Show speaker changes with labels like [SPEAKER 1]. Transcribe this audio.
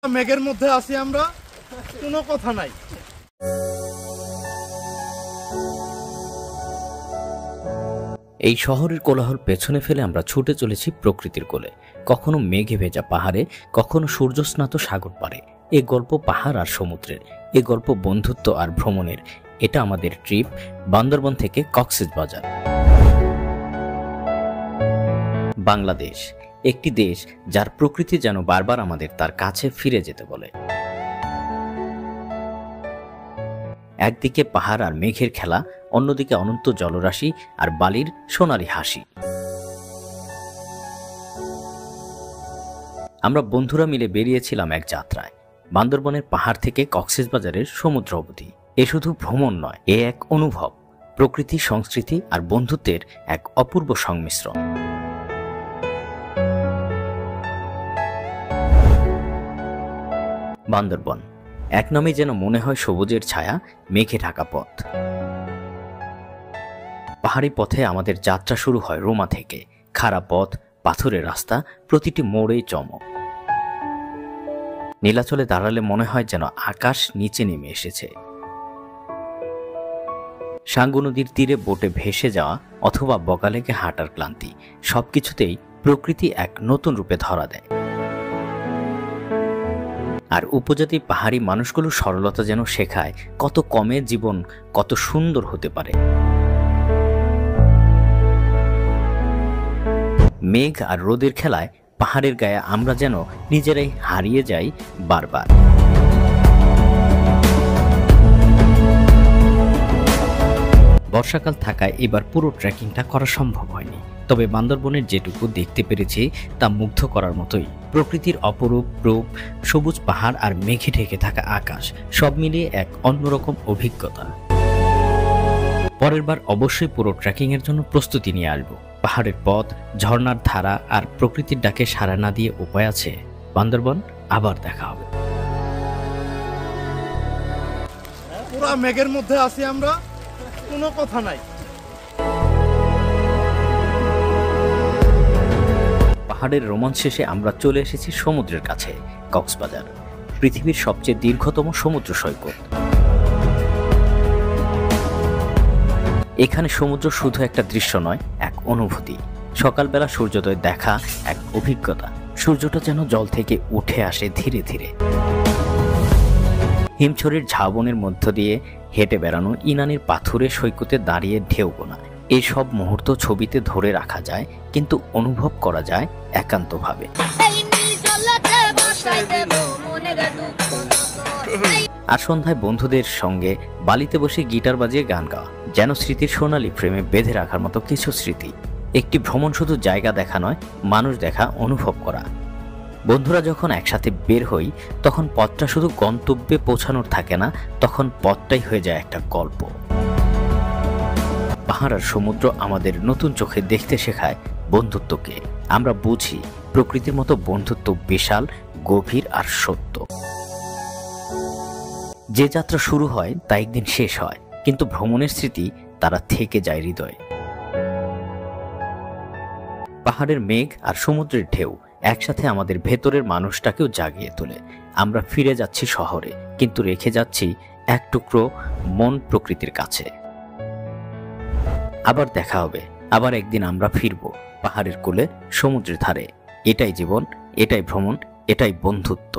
[SPEAKER 1] মেঘের মধ্যে আছি আমরা, কোনো কথা নাই।
[SPEAKER 2] এই শহরের কোলাহল পেছনে ফেলে আমরা ছুটে চলেছি প্রকৃতির কোলে, কখনো মেঘে ভেজা পাহাড়ে, কখনো সূর্যস্নাত সাগর পারে। এ গল্প পাহাড় আর সমুদ্রের, এ গল্প বন্ধুত্ব আর ভ্রমণের। এটা আমাদের ট্রিপ বান্দরবন থেকে কক্সবাজার। বাংলাদেশ একটি দেশ যার প্রকৃতি যেন বারবার আমাদের তার কাছে ফিরে যেতে বলে। একদিকে পাহাড় আর মেঘের খেলা, অন্যদিকে অনন্ত জলরাশি আর বালির সোনালি হাসি। আমরা বন্ধুরা মিলে বেরিয়েছিলাম এক যাত্রায়, বান্দরবনের পাহাড় থেকে কক্সবাজারের সমুদ্র অবধি। এ শুধু ভ্রমণ নয়, এ এক অনুভব, প্রকৃতি, সংস্কৃতি আর বন্ধুত্বের এক অপূর্ব সংমিশ্রণ। বান্দরবন এক নামে যেন মনে হয় সবুজের ছায়া, মেঘে ঢাকা পথ। পাহাড়ি পথে আমাদের যাত্রা শুরু হয় রোমা থেকে। খাড়া পথ, পাথরের রাস্তা, প্রতিটি মোড়েই চমক। নীলাচলে দাঁড়ালে মনে হয় যেন আকাশ নিচে নেমে এসেছে। সাঙ্গু নদীর তীরে বোটে ভেসে যাওয়া অথবা বগালেকে হাঁটার ক্লান্তি, সবকিছুতেই প্রকৃতি এক নতুন রূপে ধরা দেয়। আর উপজাতি পাহাড়ি মানুষগুলো সরলতা যেন শেখায় কত কমে জীবন কত সুন্দর হতে পারে। মেঘ আর রোদের খেলায় পাহাড়ের গায়ে আমরা যেন নিজেরাই হারিয়ে যাই বারবার। বর্ষাকাল থাকায় এবার পুরো ট্রেকিংটা করা সম্ভব হয়নি, তবে বান্দরবনের যেটুকু দেখতে পেরেছি তা মুগ্ধ করার মতোই। প্রকৃতির অপরূপ রূপ, সবুজ পাহাড় আর মেঘে ঢেকে থাকা আকাশ, সব মিলিয়ে এক অন্যরকম অভিজ্ঞতা। পরের বার অবশ্যই পুরো ট্রেকিং এর জন্য প্রস্তুতি নিয়ে আসবো। পাহাড়ের পথ, ঝর্ণার ধারা আর প্রকৃতির ডাকে সাড়া না দিয়ে উপায় আছে। বান্দরবন আবার দেখা হবে।
[SPEAKER 1] পুরা মেঘের মধ্যে আছি আমরা, কোনো কথা নাই।
[SPEAKER 2] পাহাড়ের রোমাঞ্চ শেষে আমরা চলে এসেছি সমুদ্রের কাছে, কক্সবাজার, পৃথিবীর সবচেয়ে দীর্ঘতম সমুদ্র সৈকত। এখানে সমুদ্র শুধু একটা দৃশ্য নয়, এক অনুভূতি। সকালবেলা সূর্যোদয় দেখা এক অভিজ্ঞতা। সূর্যটা যেন জল থেকে উঠে আসে ধীরে ধীরে। হিমছড়ির ঝাউবনের মধ্য দিয়ে হেঁটে বেড়ানো, ইনানির পাথুরে সৈকতে দাঁড়িয়ে ঢেউ গোনা, এসব মুহূর্ত ছবিতে ধরে রাখা যায়, কিন্তু অনুভব করা যায় একান্তভাবে। আর সন্ধ্যায় বন্ধুদের সঙ্গে বালিতে বসে গিটার বাজিয়ে গান গাওয়া, যেন স্মৃতির সোনালী ফ্রেমে বেঁধে রাখার মতো কিছু স্মৃতি। একটি ভ্রমণ শুধু জায়গা দেখা নয়, মানুষ দেখা, অনুভব করা। বন্ধুরা যখন একসাথে বের হই, তখন পথটা শুধু গন্তব্যে পৌঁছানোর থাকে না, তখন পথটাই হয়ে যায় একটা গল্প। পাহাড় আর সমুদ্র আমাদের নতুন চোখে দেখতে শেখায় বন্ধুত্বকে। আমরা বুঝি প্রকৃতির মতো বন্ধুত্ব বিশাল, গভীর আর সত্য। যে যাত্রা শুরু হয় তা একদিন শেষ হয়, কিন্তু ভ্রমণের স্মৃতি তারা থেকে যায় হৃদয়ে। পাহাড়ের মেঘ আর সমুদ্রের ঢেউ একসাথে আমাদের ভেতরের মানুষটাকেও জাগিয়ে তোলে। আমরা ফিরে যাচ্ছি শহরে, কিন্তু রেখে যাচ্ছি এক টুকরো মন প্রকৃতির কাছে। আবার দেখা হবে, আবার একদিন আমরা ফিরবো পাহাড়ের কোলে, সমুদ্রের ধারে। এটাই জীবন, এটাই ভ্রমণ, এটাই বন্ধুত্ব।